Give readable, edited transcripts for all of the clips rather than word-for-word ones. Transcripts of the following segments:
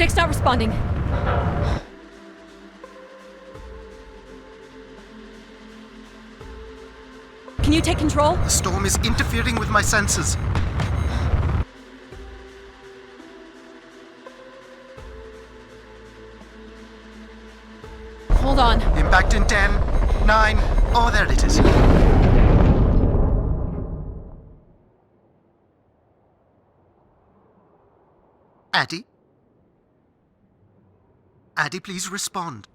Stick's not responding. Can you take control? The storm is interfering with my senses. Hold on. Impact in 10, 9, oh, there it is. Addie? Addie, please respond.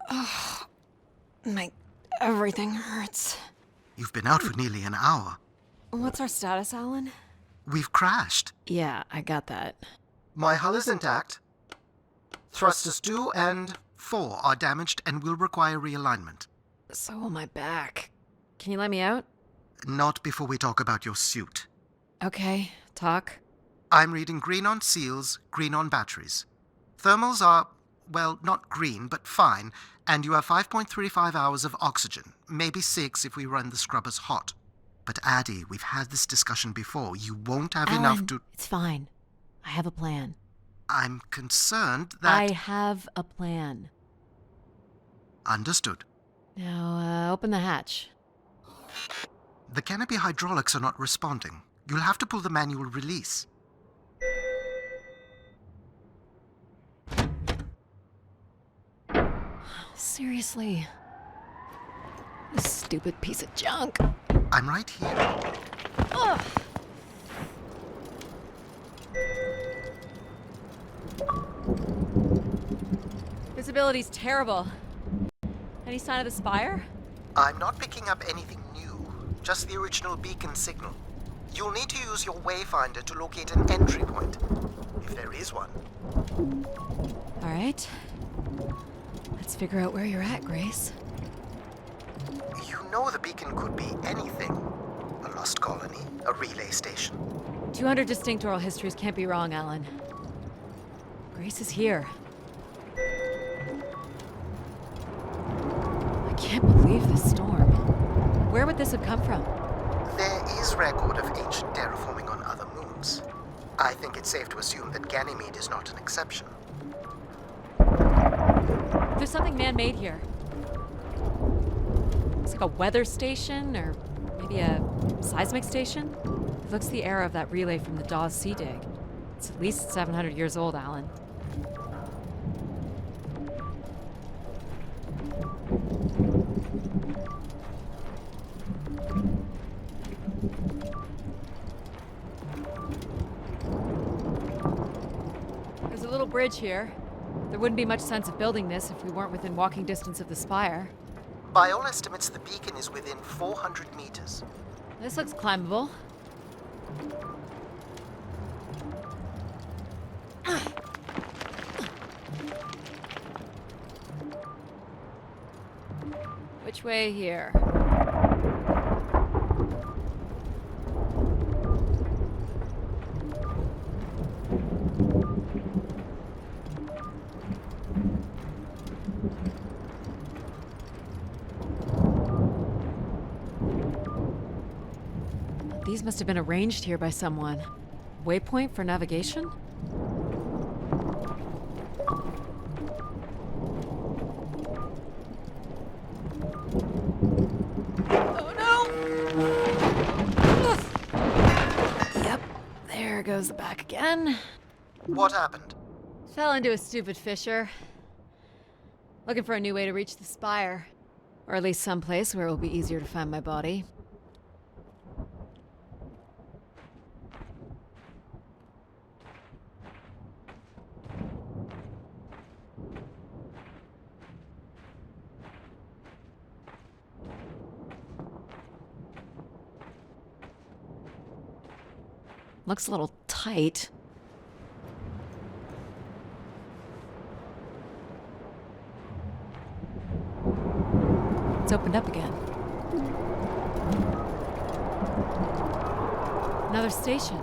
Everything hurts. You've been out for nearly an hour. What's our status, Alan? We've crashed. Yeah, I got that. My hull is intact. Thrusters 2 and 4 are damaged and will require realignment. So will my back. Can you let me out? Not before we talk about your suit. Okay, talk. I'm reading green on seals, green on batteries. Thermals are, well, not green, but fine, and you have 5.35 hours of oxygen, maybe 6 if we run the scrubbers hot. But Addie, we've had this discussion before. You won't have Alan, enough to... It's fine. I have a plan. I'm concerned that... I have a plan. Understood. Now, open the hatch. The canopy hydraulics are not responding. You'll have to pull the manual release. Seriously. This stupid piece of junk. I'm right here. Ugh. Visibility's terrible. Any sign of the spire? I'm not picking up anything new, just the original beacon signal. You'll need to use your wayfinder to locate an entry point, if there is one. All right. Let's figure out where you're at, Grace. You know the beacon could be anything. A lost colony, a relay station. 200 distinct oral histories can't be wrong, Alan. Grace is here. I can't believe this storm. Where would this have come from? There is record of ancient terraforming on other moons. I think it's safe to assume that Ganymede is not an exception. There's something man-made here. It's like a weather station, or maybe a seismic station. It looks the era of that relay from the Dawes Sea Dig. It's at least 700 years old, Alan. There's a little bridge here. There wouldn't be much sense of building this if we weren't within walking distance of the spire. By all estimates, the beacon is within 400 meters. This looks climbable. Which way here? These must have been arranged here by someone. Waypoint for navigation? Oh no! Ugh. Yep, there goes the back again. What happened? Fell into a stupid fissure. Looking for a new way to reach the spire. Or at least someplace where it will be easier to find my body. Looks a little tight. It's opened up again. Another station.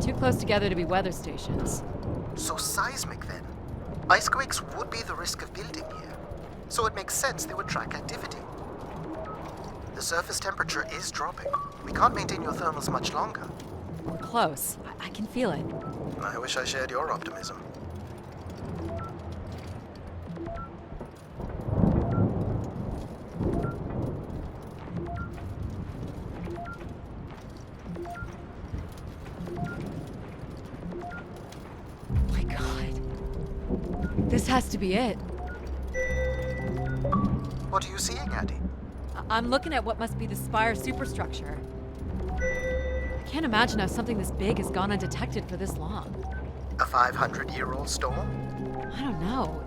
Too close together to be weather stations. So seismic then. Icequakes would be the risk of building here. So it makes sense they would track activity. The surface temperature is dropping. We can't maintain your thermals much longer. We're close. I can feel it. I wish I shared your optimism. This has to be it. What are you seeing, Addie? I'm looking at what must be the spire superstructure. I can't imagine how something this big has gone undetected for this long. A 500-year-old storm? I don't know.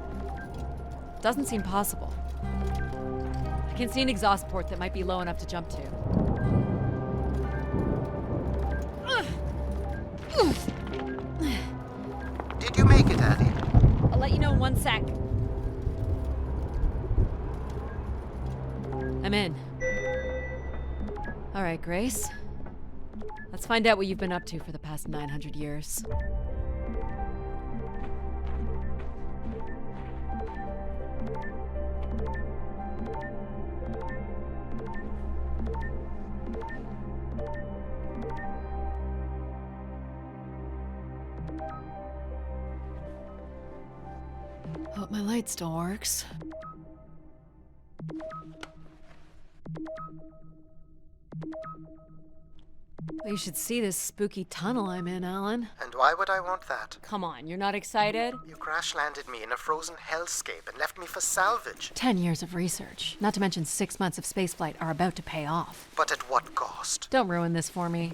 Doesn't seem possible. I can see an exhaust port that might be low enough to jump to. Did you make it, Addie? I'll let you know in 1 sec. I'm in. All right, Grace. Let's find out what you've been up to for the past 900 years. Hope my light still works. Well, you should see this spooky tunnel I'm in, Alan. And why would I want that? Come on, you're not excited? You crash-landed me in a frozen hellscape and left me for salvage. 10 years of research, not to mention 6 months of spaceflight, are about to pay off. But at what cost? Don't ruin this for me.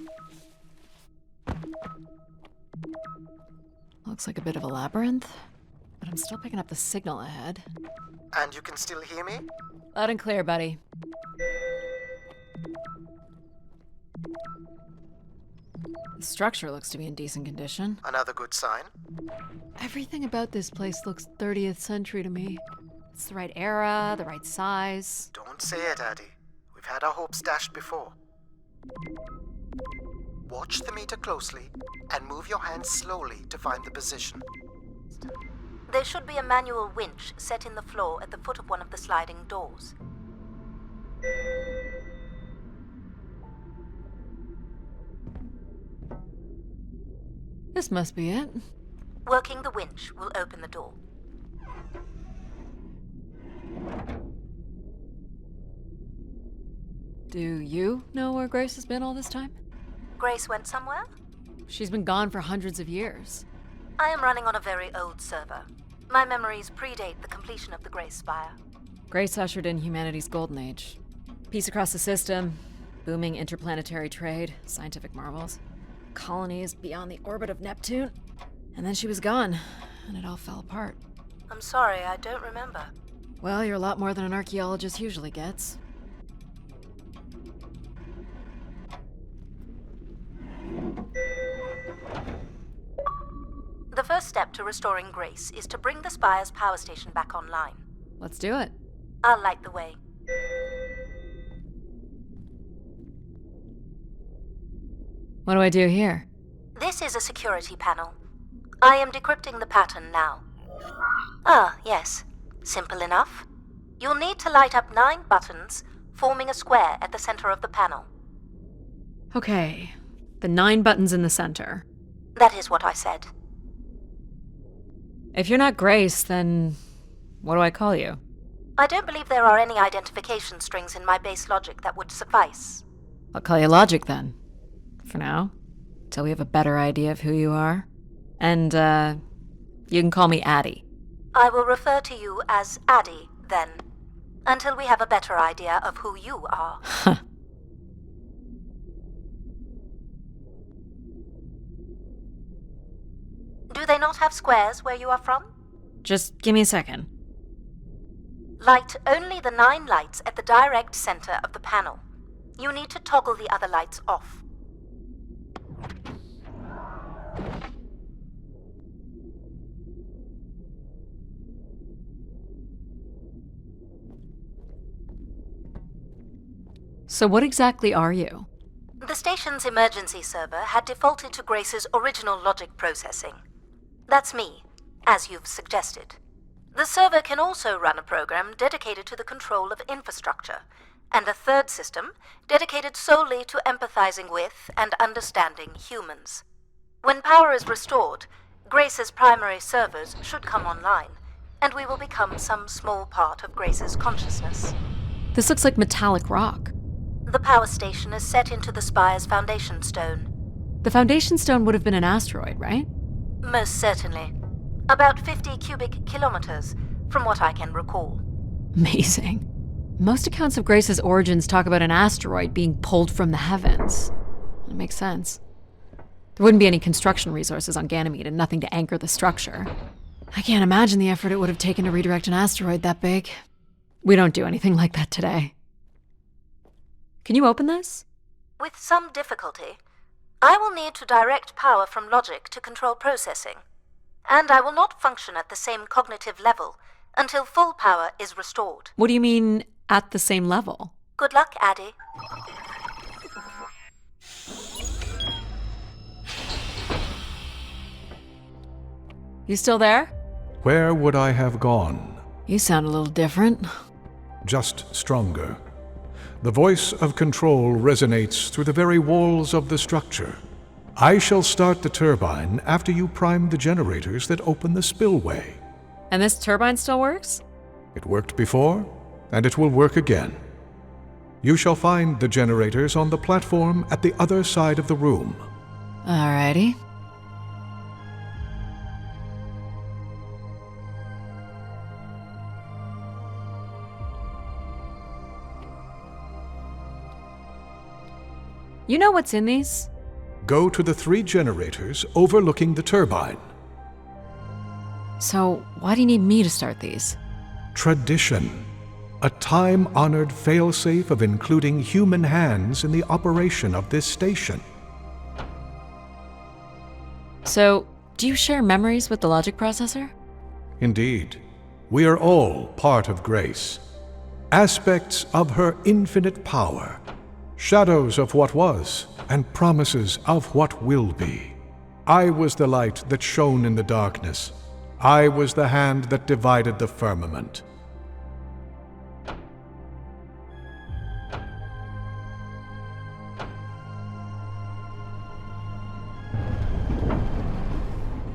Looks like a bit of a labyrinth, but I'm still picking up the signal ahead. And you can still hear me? Loud and clear, buddy. The structure looks to be in decent condition. Another good sign. Everything about this place looks 30th century to me. It's the right era, the right size. Don't say it, Addie. We've had our hopes dashed before. Watch the meter closely and move your hands slowly to find the position. There should be a manual winch set in the floor at the foot of one of the sliding doors. This must be it. Working the winch will open the door. Do you know where Grace has been all this time? Grace went somewhere? She's been gone for hundreds of years. I am running on a very old server. My memories predate the completion of the Grace Spire. Grace ushered in humanity's golden age. Peace across the system, booming interplanetary trade, scientific marvels, colonies beyond the orbit of Neptune. And then she was gone, and it all fell apart. I'm sorry, I don't remember. Well, you're a lot more than an archaeologist usually gets. The first step to restoring Grace is to bring the Spire's power station back online. Let's do it. I'll light the way. What do I do here? This is a security panel. I am decrypting the pattern now. Ah, yes. Simple enough. You'll need to light up 9 buttons, forming a square at the center of the panel. Okay, the 9 buttons in the center. That is what I said. If you're not Grace, then what do I call you? I don't believe there are any identification strings in my base logic that would suffice. I'll call you Logic then. For now. Till we have a better idea of who you are. And, you can call me Addie. I will refer to you as Addie, then. Until we have a better idea of who you are. Do they not have squares where you are from? Just give me a second. Light only the 9 lights at the direct center of the panel. You need to toggle the other lights off. So what exactly are you? The station's emergency server had defaulted to Grace's original logic processing. That's me, as you've suggested. The server can also run a program dedicated to the control of infrastructure, and a third system dedicated solely to empathizing with and understanding humans. When power is restored, Grace's primary servers should come online, and we will become some small part of Grace's consciousness. This looks like metallic rock. The power station is set into the Spire's foundation stone. The foundation stone would have been an asteroid, right? Most certainly. About 50 cubic kilometers, from what I can recall. Amazing. Most accounts of Grace's origins talk about an asteroid being pulled from the heavens. It makes sense. There wouldn't be any construction resources on Ganymede and nothing to anchor the structure. I can't imagine the effort it would have taken to redirect an asteroid that big. We don't do anything like that today. Can you open this? With some difficulty. I will need to direct power from logic to control processing. And I will not function at the same cognitive level until full power is restored. What do you mean, at the same level? Good luck, Addie. You still there? Where would I have gone? You sound a little different. Just stronger. The voice of control resonates through the very walls of the structure. I shall start the turbine after you prime the generators that open the spillway. And this turbine still works? It worked before, and it will work again. You shall find the generators on the platform at the other side of the room. Alrighty. You know what's in these? Go to the 3 generators overlooking the turbine. So, why do you need me to start these? Tradition. A time-honored failsafe of including human hands in the operation of this station. So, do you share memories with the logic processor? Indeed. We are all part of Grace. Aspects of her infinite power. Shadows of what was, and promises of what will be. I was the light that shone in the darkness. I was the hand that divided the firmament.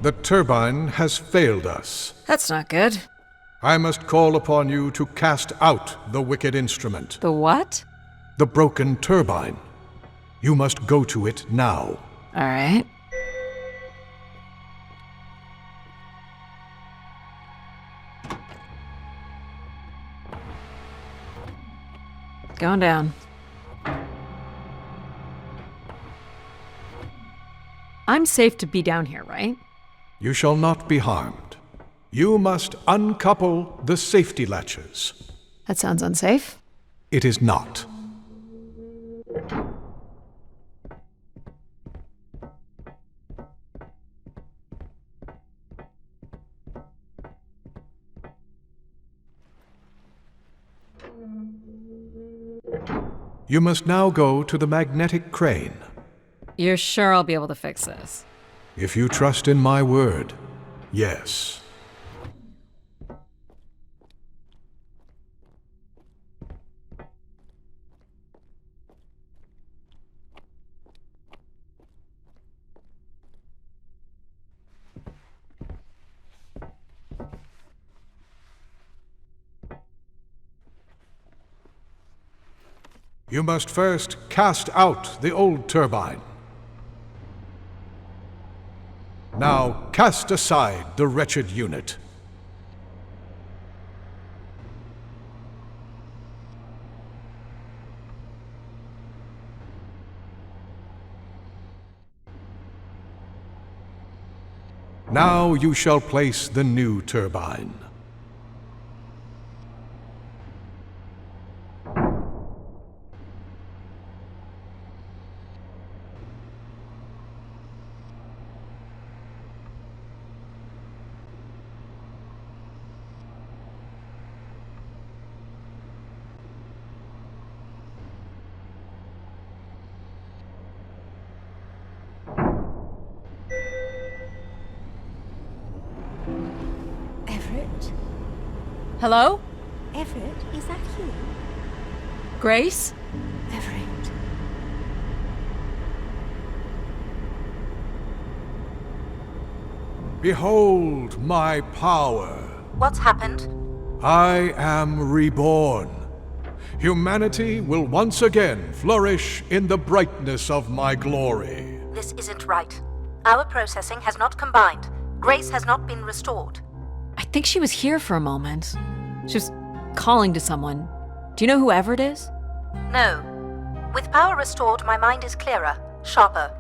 The turbine has failed us. That's not good. I must call upon you to cast out the wicked instrument. The what? The broken turbine. You must go to it now. Alright. Going down. I'm safe to be down here, right? You shall not be harmed. You must uncouple the safety latches. That sounds unsafe. It is not. You must now go to the magnetic crane. You're sure I'll be able to fix this? If you trust in my word, yes. You must first cast out the old turbine. Now cast aside the wretched unit. Now you shall place the new turbine. Hello? Everett, is that you? Grace? Everett. Behold my power. What's happened? I am reborn. Humanity will once again flourish in the brightness of my glory. This isn't right. Our processing has not combined, Grace has not been restored. I think she was here for a moment. She was calling to someone. Do you know who Everett is? No. With power restored, my mind is clearer, sharper.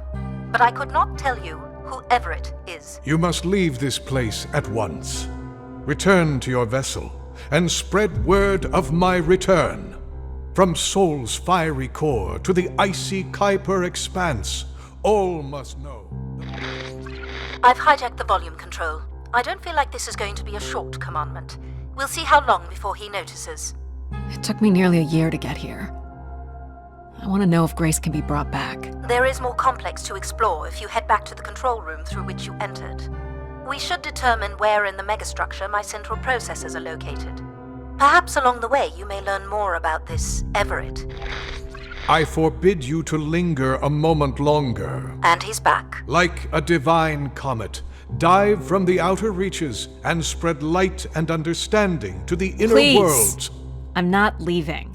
But I could not tell you who Everett is. You must leave this place at once. Return to your vessel, and spread word of my return. From Sol's fiery core to the icy Kuiper expanse, all must know. I've hijacked the volume control. I don't feel like this is going to be a short commandment. We'll see how long before he notices. It took me nearly a year to get here. I want to know if Grace can be brought back. There is more complex to explore if you head back to the control room through which you entered. We should determine where in the megastructure my central processors are located. Perhaps along the way you may learn more about this Everett. I forbid you to linger a moment longer. And he's back. Like a divine comet, dive from the outer reaches and spread light and understanding to the inner Please. worlds. I'm not leaving.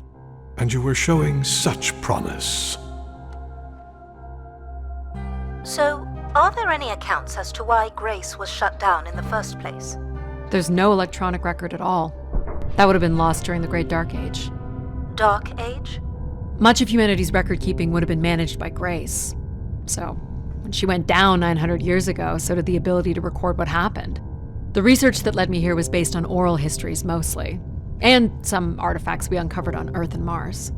And you were showing such promise. So, are there any accounts as to why Grace was shut down in the first place? There's no electronic record at all. That would have been lost during the Great Dark Age. Dark Age? Much of humanity's record-keeping would have been managed by Grace. So, when she went down 900 years ago, so did the ability to record what happened. The research that led me here was based on oral histories mostly, and some artifacts we uncovered on Earth and Mars.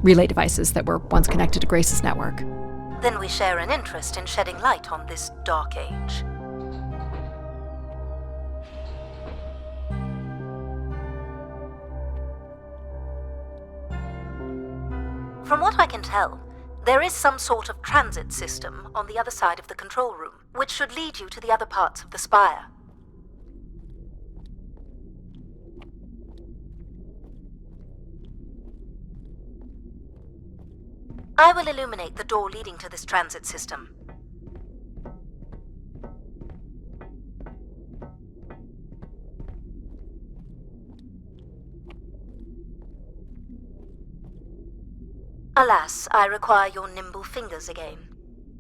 Relay devices that were once connected to Grace's network. Then we share an interest in shedding light on this Dark Age. From what I can tell, there is some sort of transit system on the other side of the control room, which should lead you to the other parts of the spire. I will illuminate the door leading to this transit system. Alas, I require your nimble fingers again.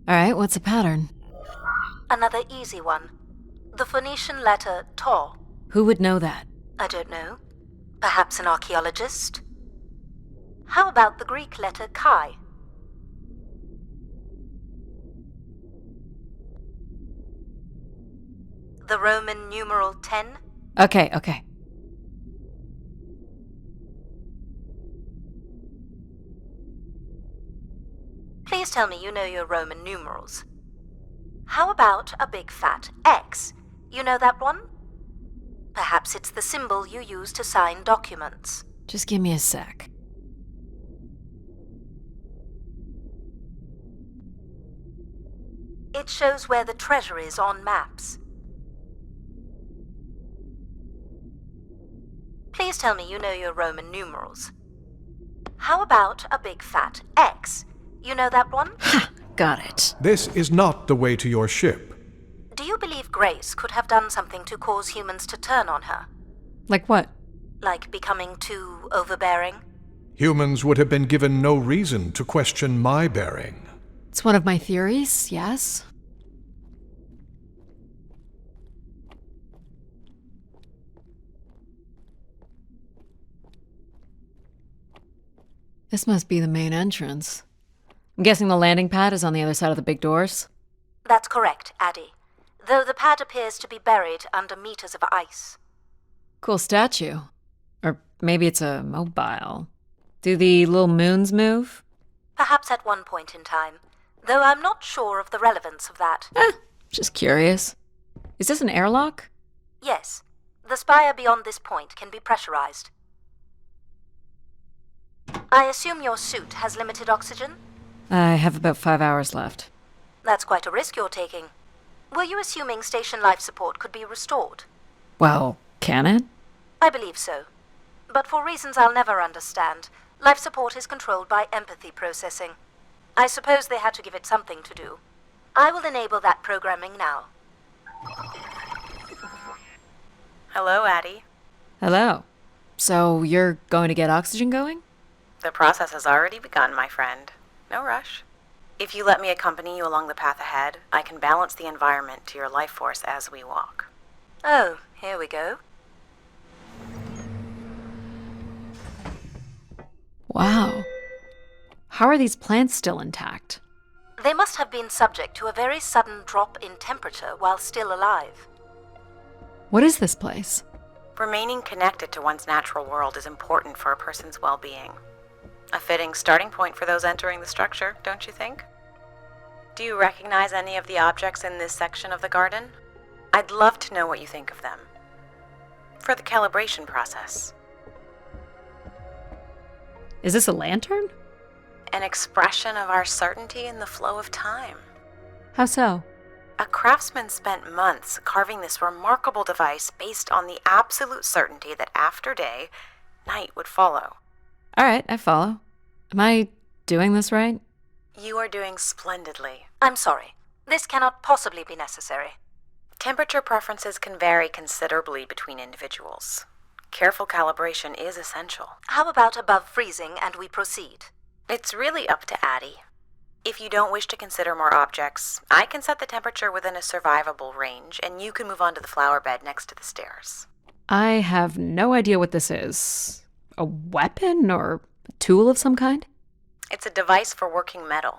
Alright, what's the pattern? Another easy one. The Phoenician letter Tau. Who would know that? I don't know. Perhaps an archaeologist? How about the Greek letter Chi? The Roman numeral 10? Okay. Please tell me you know your Roman numerals. How about a big fat X? You know that one? Perhaps it's the symbol you use to sign documents. Just give me a sec. It shows where the treasure is on maps. Please tell me you know your Roman numerals. How about a big fat X? You know that one? Ha! Got it. This is not the way to your ship. Do you believe Grace could have done something to cause humans to turn on her? Like what? Like becoming too overbearing? Humans would have been given no reason to question my bearing. It's one of my theories, yes. This must be the main entrance. I'm guessing the landing pad is on the other side of the big doors? That's correct, Addie. Though the pad appears to be buried under meters of ice. Cool statue. Or maybe it's a mobile. Do the little moons move? Perhaps at one point in time, though I'm not sure of the relevance of that. Just curious. Is this an airlock? Yes, the spire beyond this point can be pressurized. I assume your suit has limited oxygen? I have about 5 hours left. That's quite a risk you're taking. Were you assuming station life support could be restored? Well, can it? I believe so. But for reasons I'll never understand, life support is controlled by empathy processing. I suppose they had to give it something to do. I will enable that programming now. Hello, Addie. Hello. So you're going to get oxygen going? The process has already begun, my friend. No rush. If you let me accompany you along the path ahead, I can balance the environment to your life force as we walk. Oh, here we go. Wow. How are these plants still intact? They must have been subject to a very sudden drop in temperature while still alive. What is this place? Remaining connected to one's natural world is important for a person's well-being. A fitting starting point for those entering the structure, don't you think? Do you recognize any of the objects in this section of the garden? I'd love to know what you think of them. For the calibration process. Is this a lantern? An expression of our certainty in the flow of time. How so? A craftsman spent months carving this remarkable device based on the absolute certainty that after day, night would follow. All right, I follow. Am I doing this right? You are doing splendidly. I'm sorry. This cannot possibly be necessary. Temperature preferences can vary considerably between individuals. Careful calibration is essential. How about above freezing and we proceed? It's really up to Addie. If you don't wish to consider more objects, I can set the temperature within a survivable range, and you can move on to the flower bed next to the stairs. I have no idea what this is. A weapon or a tool of some kind? It's a device for working metal.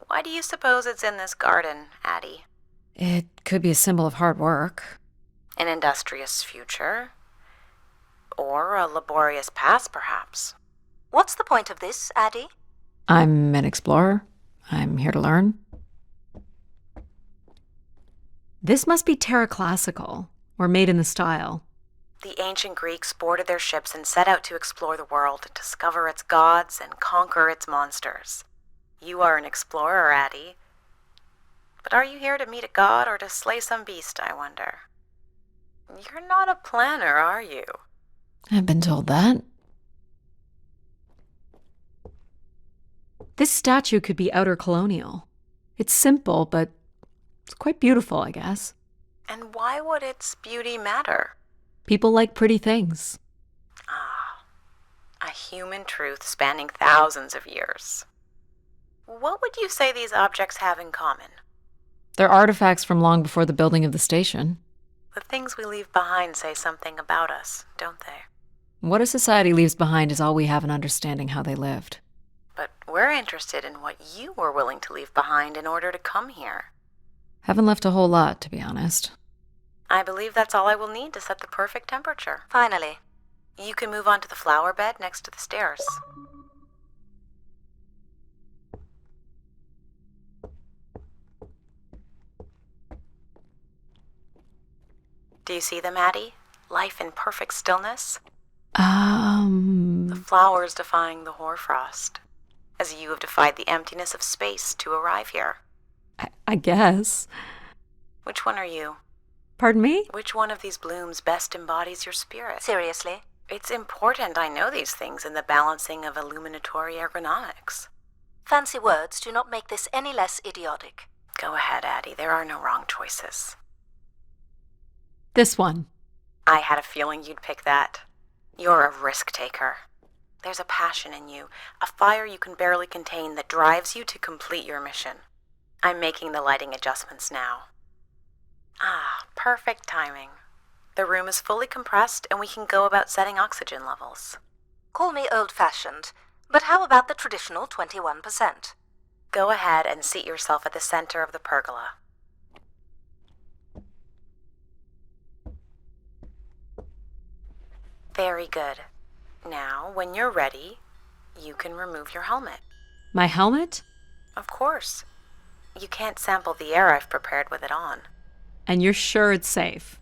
Why do you suppose it's in this garden, Addie? It could be a symbol of hard work. An industrious future? Or a laborious past, perhaps? What's the point of this, Addie? I'm an explorer. I'm here to learn. This must be Terra Classical, or made in the style. The ancient Greeks boarded their ships and set out to explore the world, discover its gods, and conquer its monsters. You are an explorer, Addie. But are you here to meet a god or to slay some beast, I wonder? You're not a planner, are you? I've been told that. This statue could be outer colonial. It's simple, but it's quite beautiful, I guess. And why would its beauty matter? People like pretty things. Ah, a human truth spanning thousands of years. What would you say these objects have in common? They're artifacts from long before the building of the station. The things we leave behind say something about us, don't they? What a society leaves behind is all we have in understanding how they lived. But we're interested in what you were willing to leave behind in order to come here. Haven't left a whole lot, to be honest. I believe that's all I will need to set the perfect temperature. Finally. You can move on to the flower bed next to the stairs. Do you see them, Addie? Life in perfect stillness? The flowers defying the hoarfrost, as you have defied the emptiness of space to arrive here. I guess. Which one are you? Pardon me? Which one of these blooms best embodies your spirit? Seriously? It's important I know these things in the balancing of illuminatory ergonomics. Fancy words do not make this any less idiotic. Go ahead, Addie. There are no wrong choices. This one. I had a feeling you'd pick that. You're a risk taker. There's a passion in you, a fire you can barely contain that drives you to complete your mission. I'm making the lighting adjustments now. Ah, perfect timing. The room is fully compressed and we can go about setting oxygen levels. Call me old-fashioned, but how about the traditional 21%? Go ahead and seat yourself at the center of the pergola. Very good. Now, when you're ready, you can remove your helmet. My helmet? Of course. You can't sample the air I've prepared with it on. And you're sure it's safe?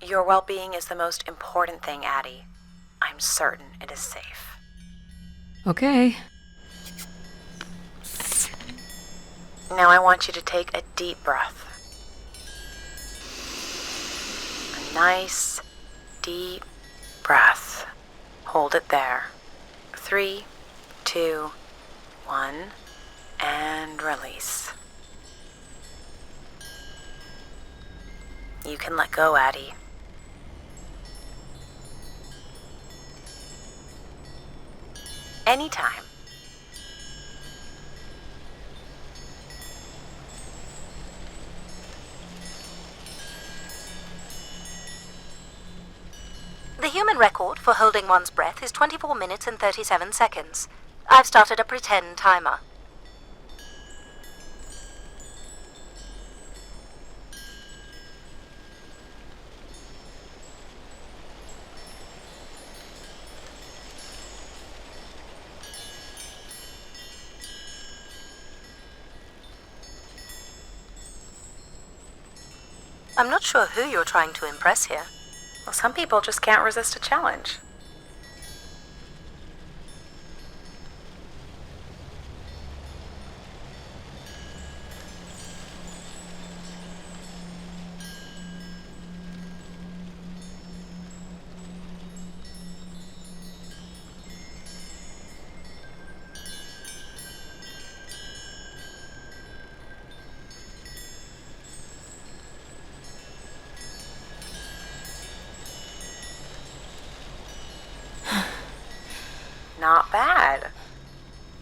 Your well-being is the most important thing, Addie. I'm certain it is safe. Okay. Now I want you to take a deep breath. A nice, deep breath. Hold it there. 3, 2, 1, and release. You can let go, Addie. Anytime. The human record for holding one's breath is 24 minutes and 37 seconds. I've started a pretend timer. I'm not sure who you're trying to impress here. Well, some people just can't resist a challenge. Not bad.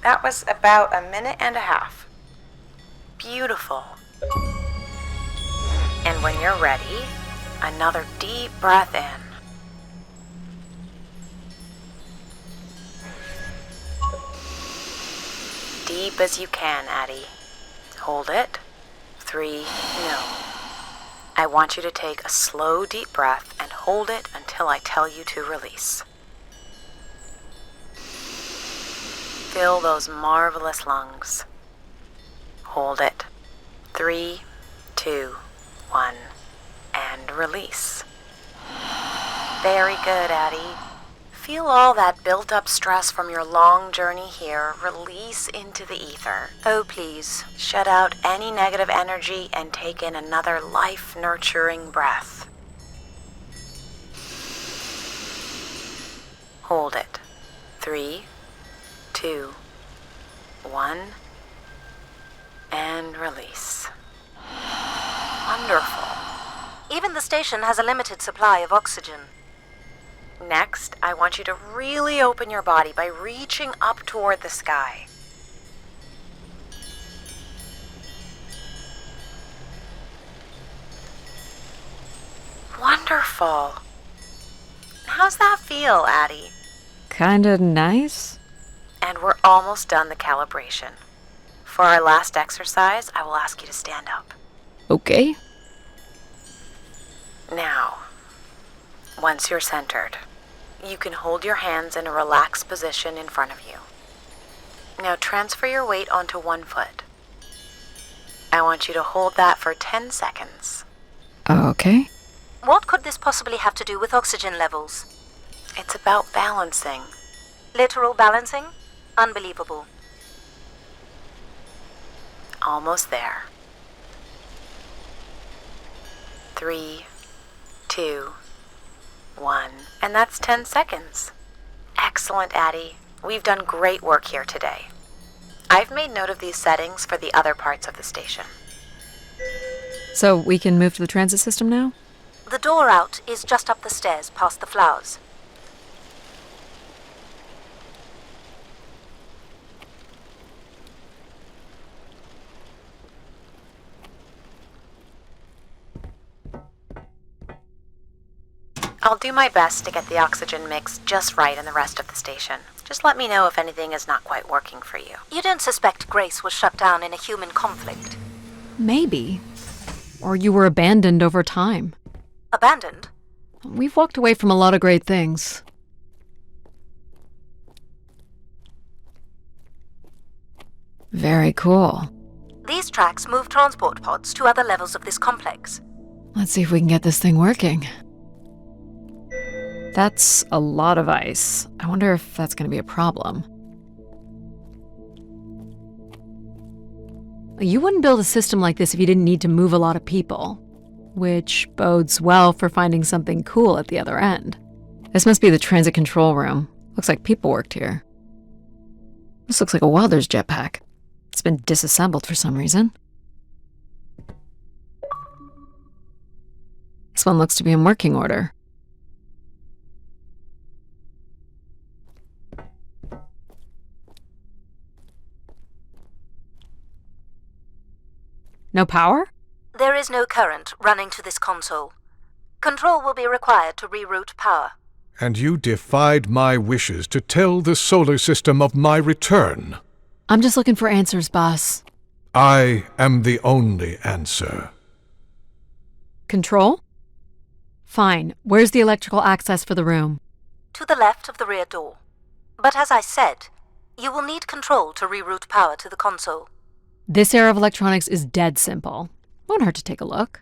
That was about a minute and a half. Beautiful. And when you're ready, another deep breath in. Deep as you can, Addie. Hold it. 3, no. I want you to take a slow, deep breath and hold it until I tell you to release. Fill those marvelous lungs. Hold it. 3, 2, 1, and release. Very good, Addie. Feel all that built-up stress from your long journey here release into the ether. Oh, please. Shut out any negative energy and take in another life-nurturing breath. Hold it. 3, 2, 1, and release. Wonderful. Even the station has a limited supply of oxygen. Next, I want you to really open your body by reaching up toward the sky. Wonderful. How's that feel, Addie? Kinda nice? And we're almost done the calibration. For our last exercise, I will ask you to stand up. Okay. Now, once you're centered, you can hold your hands in a relaxed position in front of you. Now transfer your weight onto one foot. I want you to hold that for 10 seconds. Okay. What could this possibly have to do with oxygen levels? It's about balancing. Literal balancing? Unbelievable. Almost there. 3, 2, 1, and that's 10 seconds. Excellent, Addie. We've done great work here today. I've made note of these settings for the other parts of the station. So we can move to the transit system now? The door out is just up the stairs past the flowers. I'll do my best to get the oxygen mix just right in the rest of the station. Just let me know if anything is not quite working for you. You don't suspect Grace was shut down in a human conflict? Maybe. Or you were abandoned over time. Abandoned? We've walked away from a lot of great things. Very cool. These tracks move transport pods to other levels of this complex. Let's see if we can get this thing working. That's a lot of ice. I wonder if that's going to be a problem. You wouldn't build a system like this if you didn't need to move a lot of people, which bodes well for finding something cool at the other end. This must be the transit control room. Looks like people worked here. This looks like a welder's jetpack. It's been disassembled for some reason. This one looks to be in working order. No power? There is no current running to this console. Control will be required to reroute power. And you defied my wishes to tell the solar system of my return. I'm just looking for answers, boss. I am the only answer. Control? Fine. Where's the electrical access for the room? To the left of the rear door. But as I said, you will need control to reroute power to the console. This era of electronics is dead simple. Won't hurt to take a look.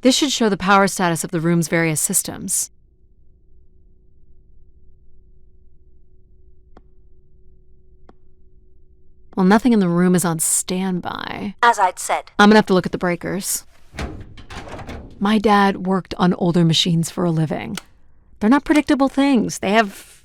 This should show the power status of the room's various systems. Well, nothing in the room is on standby. As I'd said. I'm gonna have to look at the breakers. My dad worked on older machines for a living. They're not predictable things. They have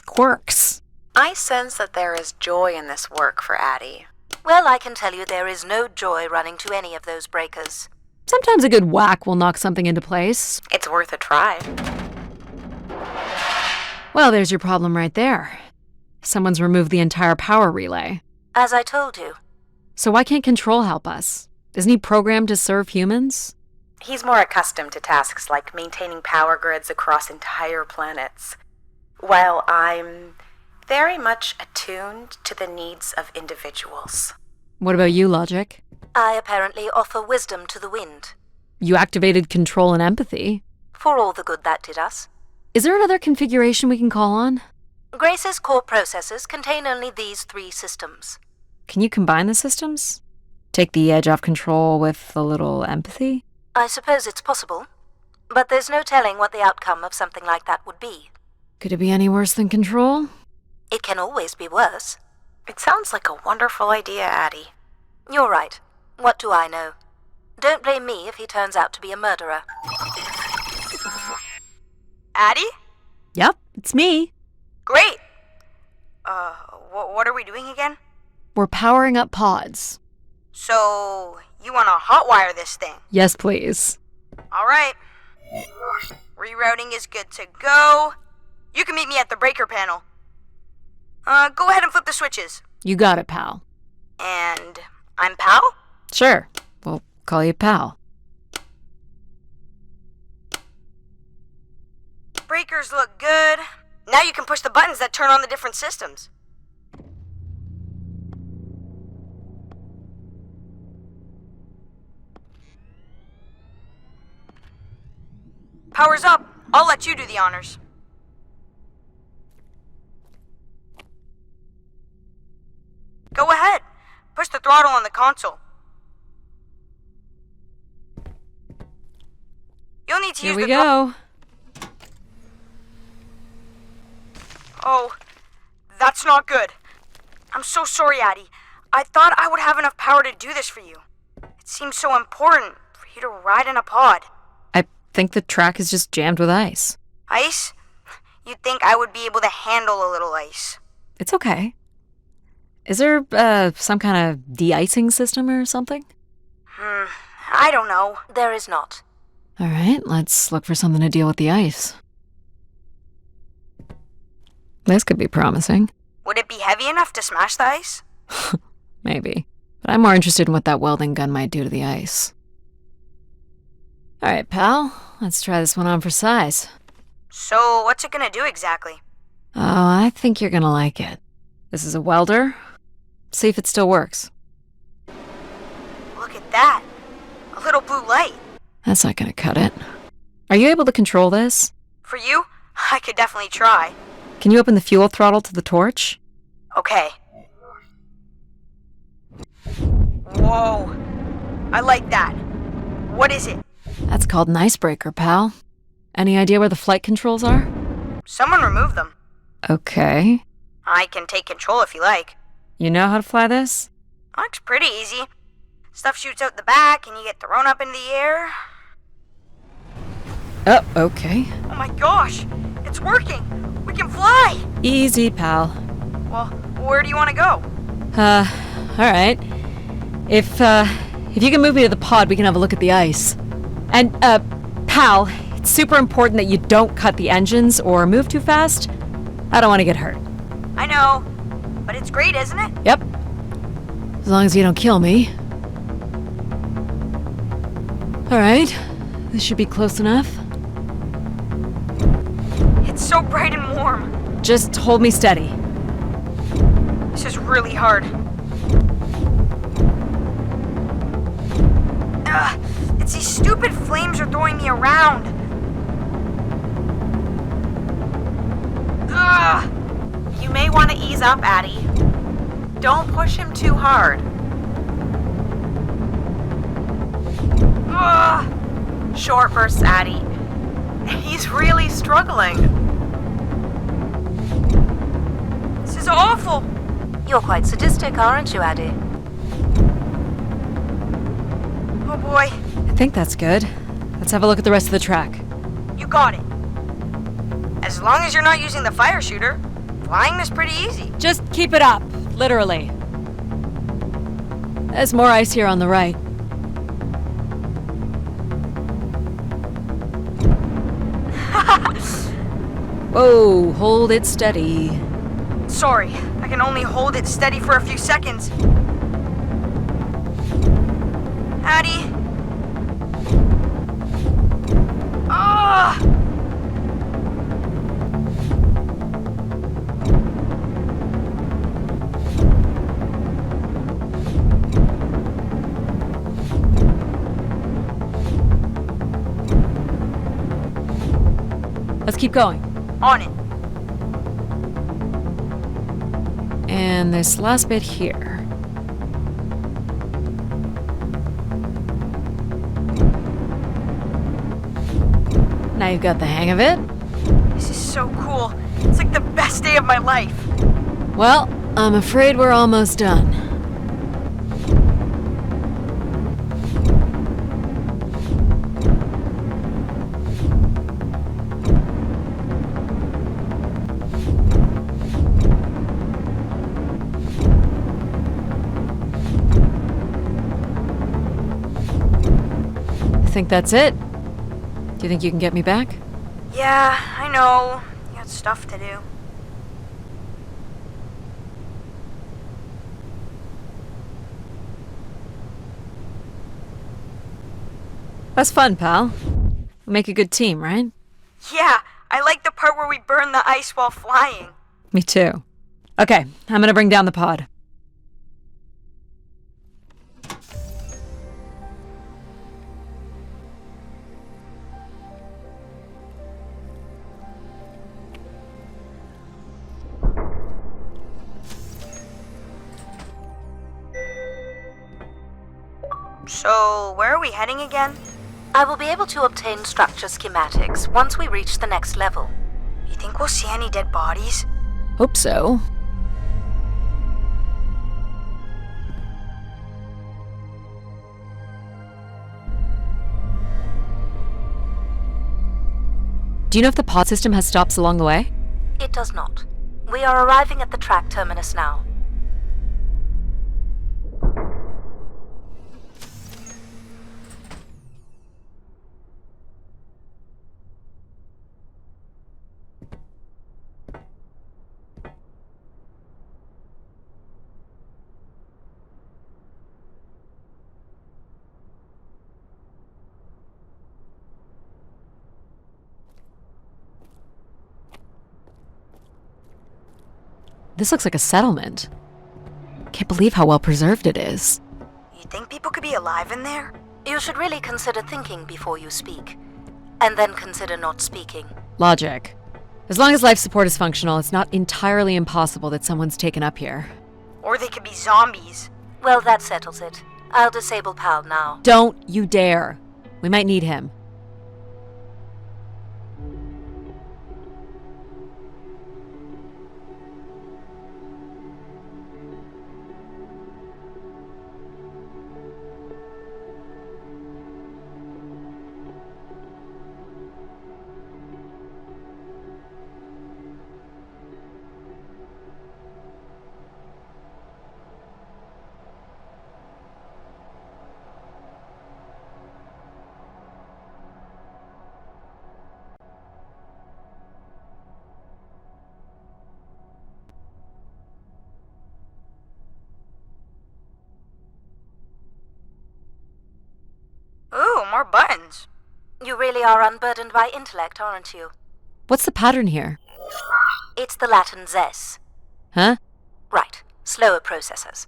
quirks. I sense that there is joy in this work for Addie. Well, I can tell you there is no joy running to any of those breakers. Sometimes a good whack will knock something into place. It's worth a try. Well, there's your problem right there. Someone's removed the entire power relay. As I told you. So why can't Control help us? Isn't he programmed to serve humans? He's more accustomed to tasks like maintaining power grids across entire planets, while I'm very much attuned to the needs of individuals. What about you, Logic? I apparently offer wisdom to the wind. You activated Control and Empathy. For all the good that did us. Is there another configuration we can call on? Grace's core processors contain only these 3 systems. Can you combine the systems? Take the edge off Control with a little empathy? I suppose it's possible, but there's no telling what the outcome of something like that would be. Could it be any worse than Control? It can always be worse. It sounds like a wonderful idea, Addie. You're right. What do I know? Don't blame me if he turns out to be a murderer. Addie? Yep, it's me. Great! What are we doing again? We're powering up pods. So, you want to hotwire this thing? Yes, please. Alright. Rerouting is good to go. You can meet me at the breaker panel. Go ahead and flip the switches. You got it, pal. And I'm Pal? Sure. We'll call you pal. Breakers look good. Now you can push the buttons that turn on the different systems. Power's up. I'll let you do the honors. Go ahead. Push the throttle on the console. You'll need to Here use we the go. Oh, that's not good. I'm so sorry, Addie. I thought I would have enough power to do this for you. It seems so important for you to ride in a pod. I think the track is just jammed with ice. Ice? You'd think I would be able to handle a little ice. It's okay. Is there, some kind of de-icing system or something? I don't know. There is not. All right, let's look for something to deal with the ice. This could be promising. Would it be heavy enough to smash the ice? Maybe. But I'm more interested in what that welding gun might do to the ice. All right, pal. Let's try this one on for size. So, what's it gonna do exactly? Oh, I think you're gonna like it. This is a welder. See if it still works. Look at that. A little blue light. That's not gonna cut it. Are you able to control this? For you, I could definitely try. Can you open the fuel throttle to the torch? Okay. Whoa. I like that. What is it? That's called an icebreaker, pal. Any idea where the flight controls are? Someone removed them. Okay. I can take control if you like. You know how to fly this? Looks pretty easy. Stuff shoots out the back and you get thrown up into the air. Oh, okay. Oh my gosh! It's working! We can fly! Easy, pal. Well, where do you want to go? Alright. If you can move me to the pod, we can have a look at the ice. And, pal, it's super important that you don't cut the engines or move too fast. I don't want to get hurt. I know, but it's great, isn't it? Yep. As long as you don't kill me. Alright. This should be close enough. so bright and warm. Just hold me steady. This is really hard. It's these stupid flames are throwing me around. You may want to ease up, Addie. Don't push him too hard. Short bursts, Addie. He's really struggling. This is awful. You're quite sadistic, aren't you, Addie? Oh boy. I think that's good. Let's have a look at the rest of the track. You got it. As long as you're not using the fire shooter, flying is pretty easy. Just keep it up, literally. There's more ice here on the right. Whoa, hold it steady. Sorry, I can only hold it steady for a few seconds. Addie? Ah! Let's keep going. On it. And this last bit here. Now you've got the hang of it. This is so cool. It's like the best day of my life. Well, I'm afraid we're almost done. I think that's it. Do you think you can get me back? Yeah, I know. You got stuff to do. That's fun, pal. We make a good team, right? Yeah, I like the part where we burn the ice while flying. Me too. Okay, I'm gonna bring down the pod. So, where are we heading again? I will be able to obtain structure schematics once we reach the next level. You think we'll see any dead bodies? Hope so. Do you know if the pod system has stops along the way? It does not. We are arriving at the track terminus now. This looks like a settlement. Can't believe how well preserved it is. You think people could be alive in there? You should really consider thinking before you speak. And then consider not speaking. Logic. As long as life support is functional, it's not entirely impossible that someone's taken up here. Or they could be zombies. Well, that settles it. I'll disable PAL now. Don't you dare. We might need him. Ooh, more buttons. You really are unburdened by intellect, aren't you? What's the pattern here? It's the Latin zes. Huh? Right, slower processors.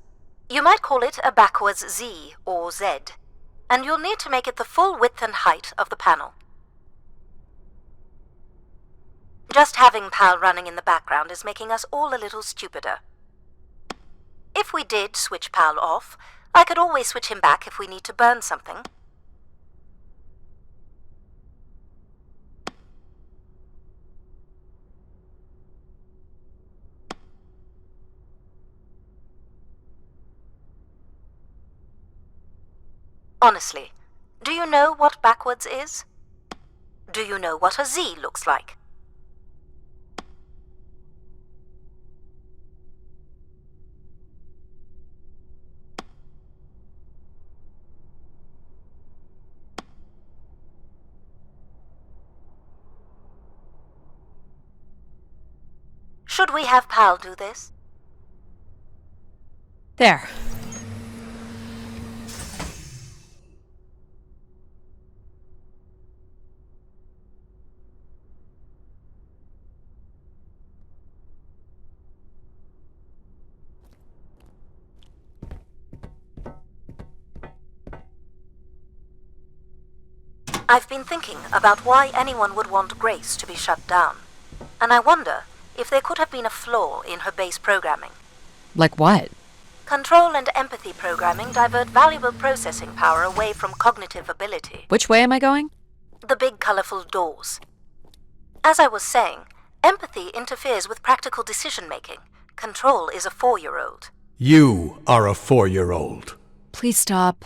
You might call it a backwards Z or Z, and you'll need to make it the full width and height of the panel. Just having PAL running in the background is making us all a little stupider. If we did switch PAL off, I could always switch him back if we need to burn something. Honestly, do you know what backwards is? Do you know what a Z looks like? Should we have PAL do this? There. I've been thinking about why anyone would want Grace to be shut down, and I wonder if there could have been a flaw in her base programming. Like what? Control and empathy programming divert valuable processing power away from cognitive ability. Which way am I going? The big colorful doors. As I was saying, empathy interferes with practical decision-making. Control is a 4-year-old. You are a 4-year-old. Please stop.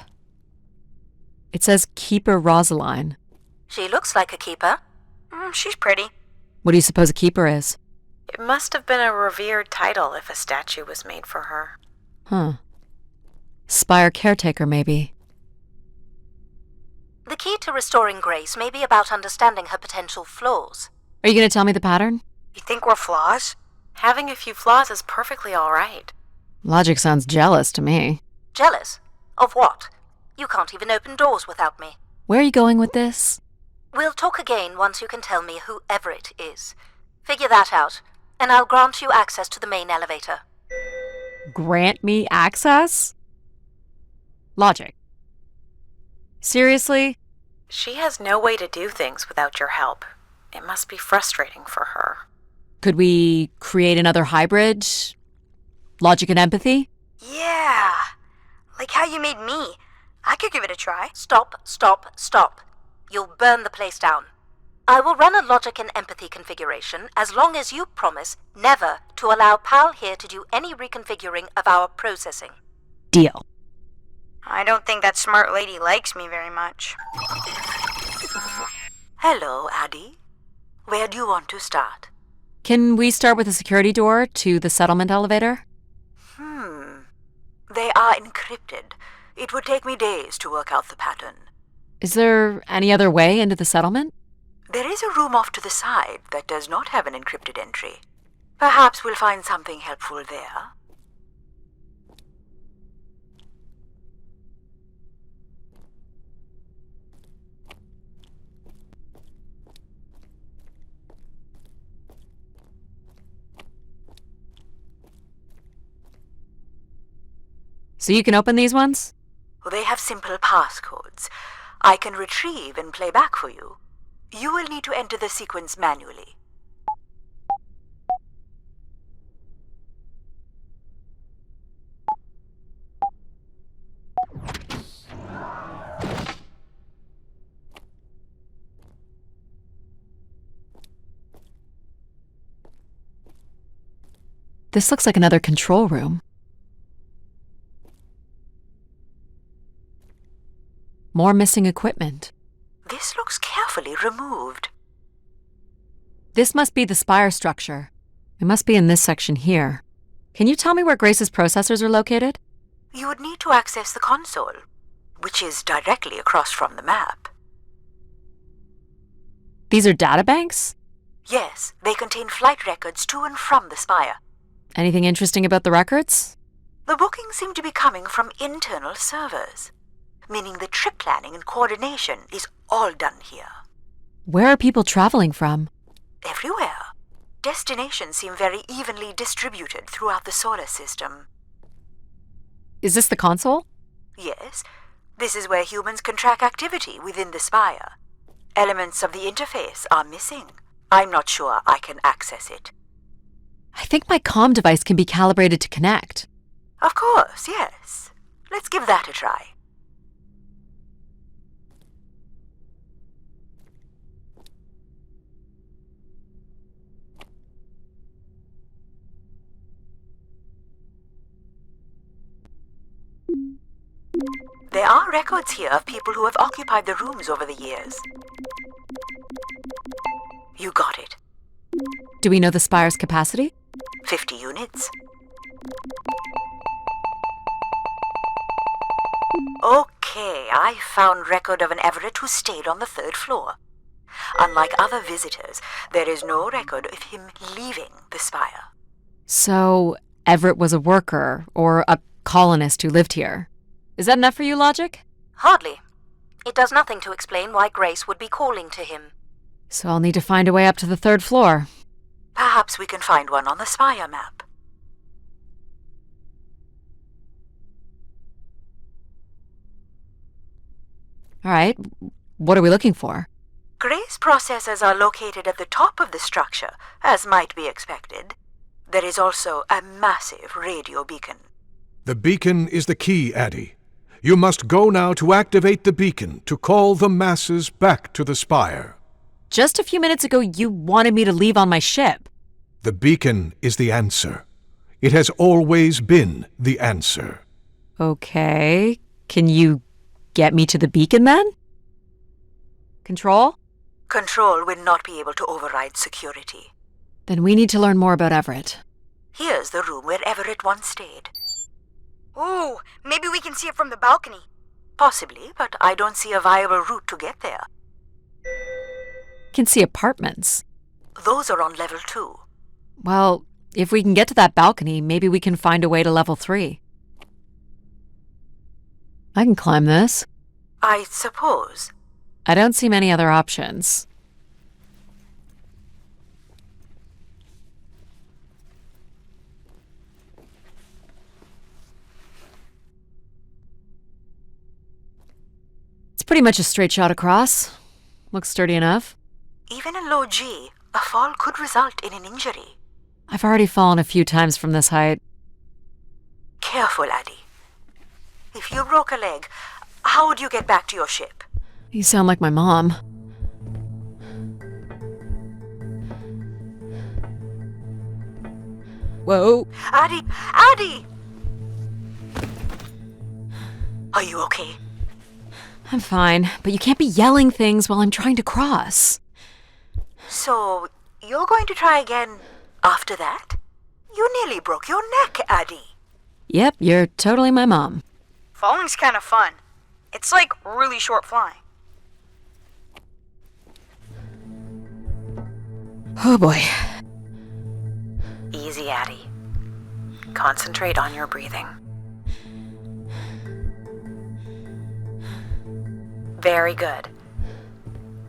It says Keeper Rosaline. She looks like a keeper. She's pretty. What do you suppose a keeper is? It must have been a revered title if a statue was made for her. Huh. Spire caretaker, maybe. The key to restoring Grace may be about understanding her potential flaws. Are you going to tell me the pattern? You think we're flaws? Having a few flaws is perfectly all right. Logic sounds jealous to me. Jealous? Of what? You can't even open doors without me. Where are you going with this? We'll talk again once you can tell me whoever it is. Figure that out, and I'll grant you access to the main elevator. Grant me access? Logic. Seriously? She has no way to do things without your help. It must be frustrating for her. Could we create another hybrid? Logic and empathy? Yeah. Like how you made me. I could give it a try. Stop, stop, stop. You'll burn the place down. I will run a logic and empathy configuration as long as you promise never to allow PAL here to do any reconfiguring of our processing. Deal. I don't think that smart lady likes me very much. Hello, Addie. Where do you want to start? Can we start with the security door to the settlement elevator? They are encrypted. It would take me days to work out the pattern. Is there any other way into the settlement? There is a room off to the side that does not have an encrypted entry. Perhaps we'll find something helpful there. So you can open these ones? They have simple passcodes. I can retrieve and play back for you. You will need to enter the sequence manually. This looks like another control room. More missing equipment. This looks carefully removed. This must be the spire structure. It must be in this section here. Can you tell me where Grace's processors are located? You would need to access the console, which is directly across from the map. These are databanks? Yes, they contain flight records to and from the spire. Anything interesting about the records? The bookings seem to be coming from internal servers, meaning the trip planning and coordination is all done here. Where are people traveling from? Everywhere. Destinations seem very evenly distributed throughout the solar system. Is this the console? Yes, this is where humans can track activity within the spire. Elements of the interface are missing. I'm not sure I can access it. I think my comm device can be calibrated to connect. Of course, yes. Let's give that a try. There are records here of people who have occupied the rooms over the years. You got it. Do we know the spire's capacity? 50 units. Okay, I found record of an Everett who stayed on the 3rd floor. Unlike other visitors, there is no record of him leaving the spire. So, Everett was a worker, or a colonist who lived here. Is that enough for you, logic? Hardly. It does nothing to explain why Grace would be calling to him. So I'll need to find a way up to the 3rd floor. Perhaps we can find one on the spire map. All right, what are we looking for? Grace processors are located at the top of the structure, as might be expected. There is also a massive radio beacon. The beacon is the key, Addie. You must go now to activate the beacon to call the masses back to the spire. Just a few minutes ago, you wanted me to leave on my ship. The beacon is the answer. It has always been the answer. Okay, can you get me to the beacon then? Control? Control will not be able to override security. Then we need to learn more about Everett. Here's the room where Everett once stayed. Ooh, maybe we can see it from the balcony. Possibly, but I don't see a viable route to get there. Can see apartments. Those are on level 2. Well, if we can get to that balcony, maybe we can find a way to level 3. I can climb this. I suppose. I don't see many other options. It's pretty much a straight shot across. Looks sturdy enough. Even in low G, a fall could result in an injury. I've already fallen a few times from this height. Careful, Addie. If you broke a leg, how would you get back to your ship? You sound like my mom. Whoa. Addie! Addie! Are you okay? I'm fine, but you can't be yelling things while I'm trying to cross. So, you're going to try again after that? You nearly broke your neck, Addie. Yep, you're totally my mom. Falling's kind of fun. It's like really short flying. Oh boy. Easy, Addie. Concentrate on your breathing. Very good.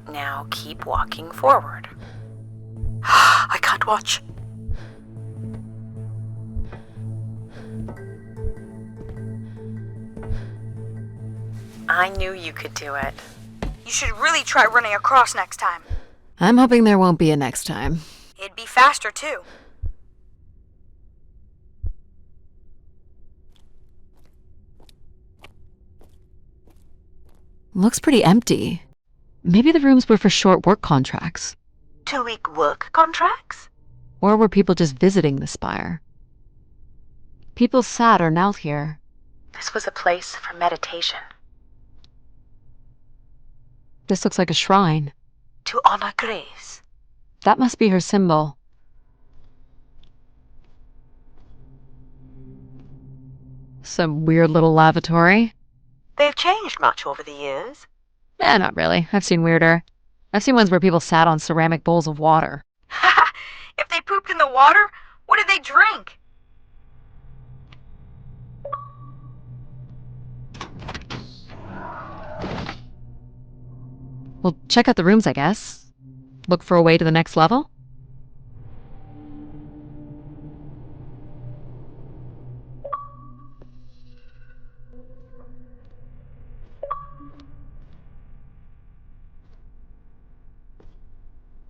Now keep walking forward. I can't watch. I knew you could do it. You should really try running across next time. I'm hoping there won't be a next time. It'd be faster, too. Looks pretty empty. Maybe the rooms were for short work contracts. 2-week work contracts? Or were people just visiting the spire? People sat or knelt here. This was a place for meditation. This looks like a shrine. To honor Grace. That must be her symbol. Some weird little lavatory. They've changed much over the years. Not really. I've seen weirder. I've seen ones where people sat on ceramic bowls of water. If they pooped in the water, what did they drink? Well, check out the rooms, I guess. Look for a way to the next level?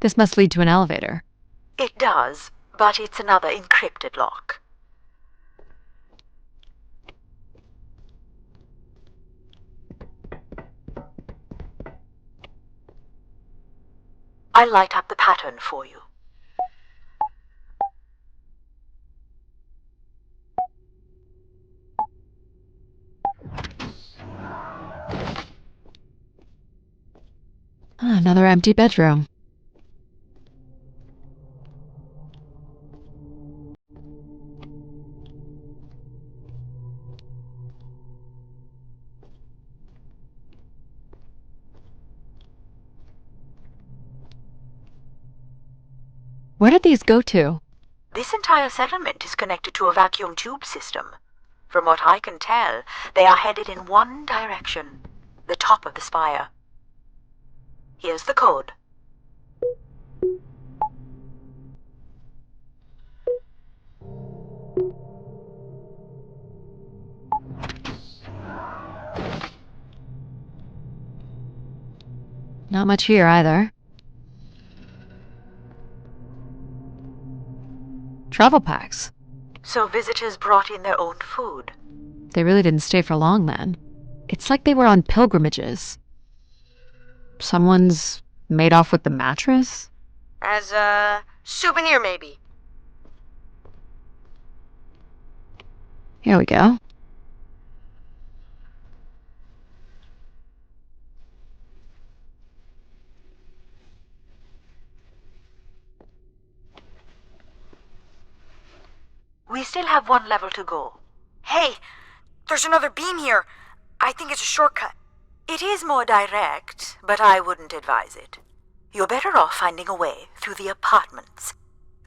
This must lead to an elevator. It does, but it's another encrypted lock. I'll light up the pattern for you. Another empty bedroom. Where did these go to? This entire settlement is connected to a vacuum tube system. From what I can tell, they are headed in one direction, the top of the spire. Here's the code. Not much here either. Travel packs. So visitors brought in their own food. They really didn't stay for long then. It's like they were on pilgrimages. Someone's made off with the mattress? As a souvenir, maybe. Here we go. We still have one level to go. Hey, there's another beam here. I think it's a shortcut. It is more direct, but I wouldn't advise it. You're better off finding a way through the apartments.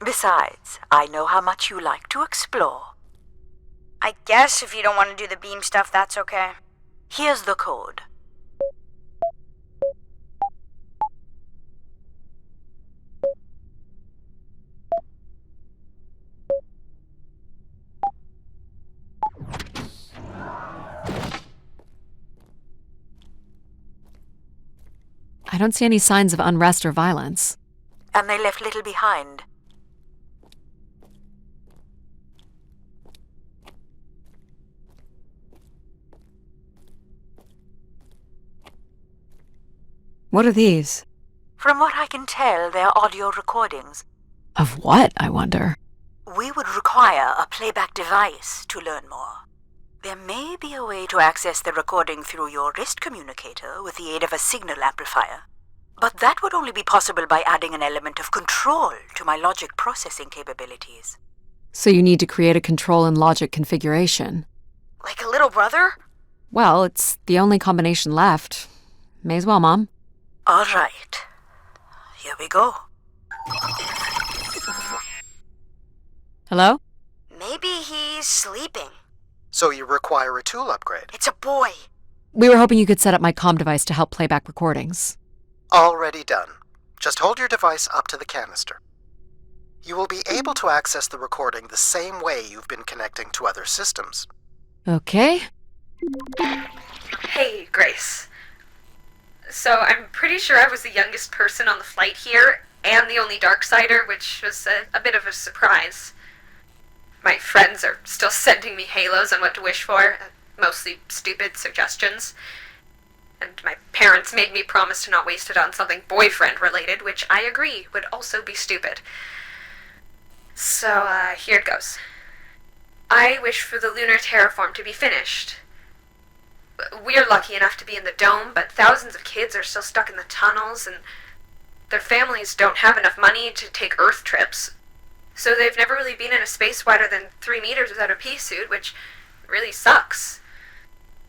Besides, I know how much you like to explore. I guess if you don't want to do the beam stuff, that's okay. Here's the code. I don't see any signs of unrest or violence. And they left little behind. What are these? From what I can tell, they're audio recordings. Of what, I wonder? We would require a playback device to learn more. There may be a way to access the recording through your wrist communicator with the aid of a signal amplifier. But that would only be possible by adding an element of control to my logic processing capabilities. So you need to create a control and logic configuration. Like a little brother? Well, it's the only combination left. May as well, Mom. All right. Here we go. Hello? Maybe he's sleeping. So you require a tool upgrade. It's a boy. We were hoping you could set up my comm device to help play back recordings. Already done. Just hold your device up to the canister. You will be able to access the recording the same way you've been connecting to other systems. Okay. Hey, Grace. So I'm pretty sure I was the youngest person on the flight here, and the only Darksider, which was a bit of a surprise. My friends are still sending me halos on what to wish for, mostly stupid suggestions. And my parents made me promise to not waste it on something boyfriend-related, which I agree would also be stupid. So, here it goes. I wish for the lunar terraform to be finished. We're lucky enough to be in the dome, but thousands of kids are still stuck in the tunnels, and their families don't have enough money to take Earth trips. So they've never really been in a space wider than 3 meters without a pea suit, which really sucks.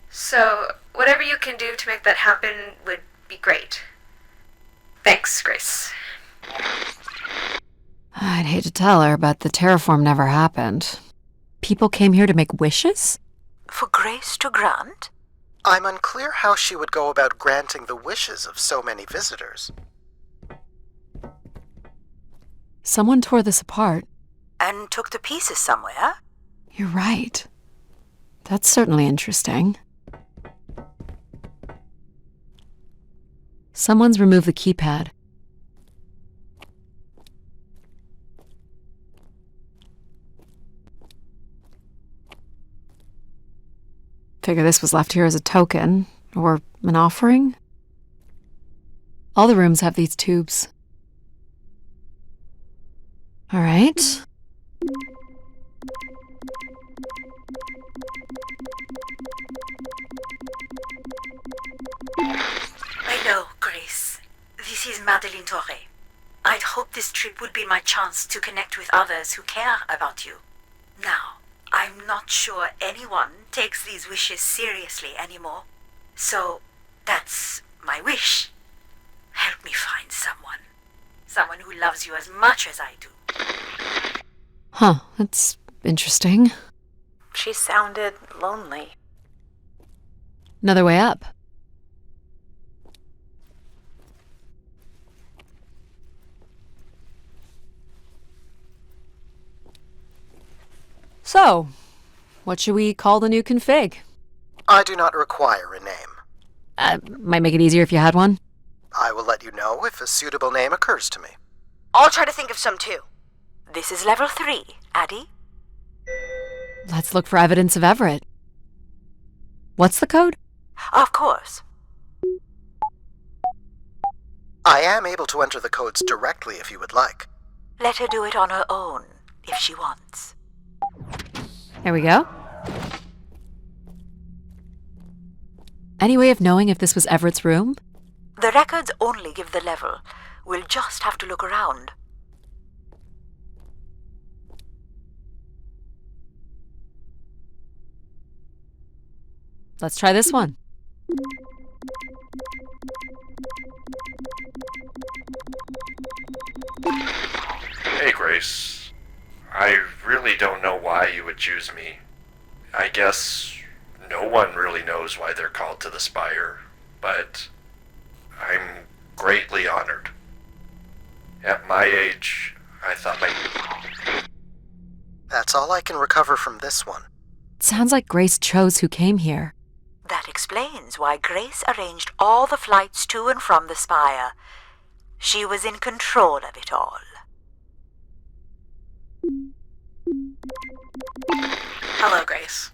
So, whatever you can do to make that happen would be great. Thanks, Grace. I'd hate to tell her, but the terraform never happened. People came here to make wishes? For Grace to grant? I'm unclear how she would go about granting the wishes of so many visitors. Someone tore this apart. And took the pieces somewhere? You're right. That's certainly interesting. Someone's removed the keypad. Figure this was left here as a token, or an offering. All the rooms have these tubes. All right. Hello, Grace. This is Madeleine Torre. I'd hoped this trip would be my chance to connect with others who care about you. Now, I'm not sure anyone takes these wishes seriously anymore. So, that's my wish. Help me find someone. Someone who loves you as much as I do. Huh, that's interesting. She sounded lonely. Another way up. So, what should we call the new config? I do not require a name. Might make it easier if you had one. I will let you know if a suitable name occurs to me. I'll try to think of some too. This is level 3, Addie. Let's look for evidence of Everett. What's the code? Of course. I am able to enter the codes directly if you would like. Let her do it on her own, if she wants. There we go. Any way of knowing if this was Everett's room? The records only give the level. We'll just have to look around. Let's try this one. Hey, Grace. I really don't know why you would choose me. I guess no one really knows why they're called to the spire, but I'm greatly honored. At my age, I thought That's all I can recover from this one. Sounds like Grace chose who came here. That explains why Grace arranged all the flights to and from the spire. She was in control of it all. Hello, Grace.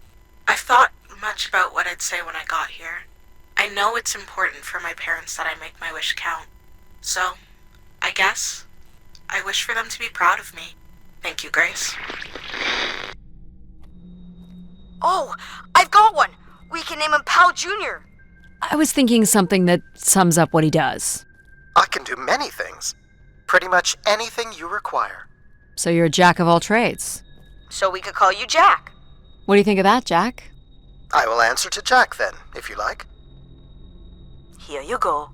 I've thought much about what I'd say when I got here. I know it's important for my parents that I make my wish count. So, I guess I wish for them to be proud of me. Thank you, Grace. Oh, I've got one! We can name him Pal Jr. I was thinking something that sums up what he does. I can do many things. Pretty much anything you require. So you're a jack of all trades. So we could call you Jack. What do you think of that, Jack? I will answer to Jack then, if you like. Here you go.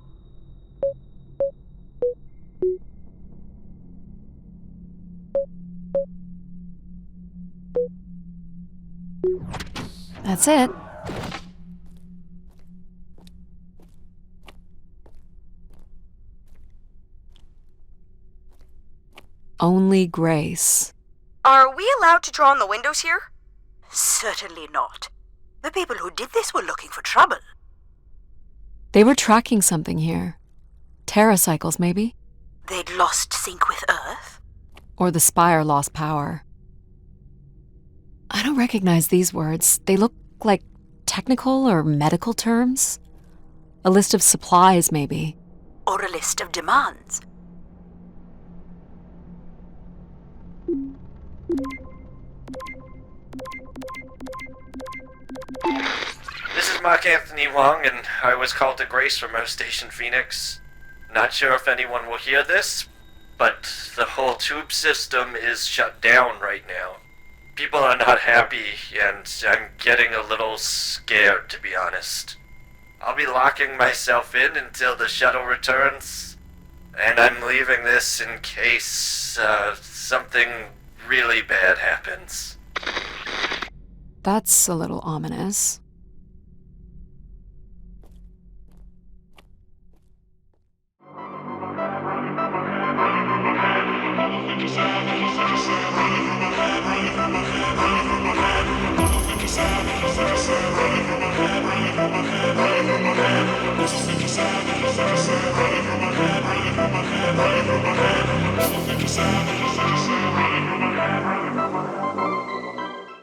That's it. Only Grace. Are we allowed to draw on the windows here? Certainly not. The people who did this were looking for trouble. They were tracking something here. Terracycles, maybe? They'd lost sync with Earth. Or the spire lost power. I don't recognize these words. They look like technical or medical terms. A list of supplies, maybe. Or a list of demands. This is Mark Anthony Wong, and I was called to Grace from Earth Station Phoenix. Not sure if anyone will hear this, but the whole tube system is shut down right now. People are not happy, and I'm getting a little scared, to be honest. I'll be locking myself in until the shuttle returns, and I'm leaving this in case something really bad happens. That's a little ominous.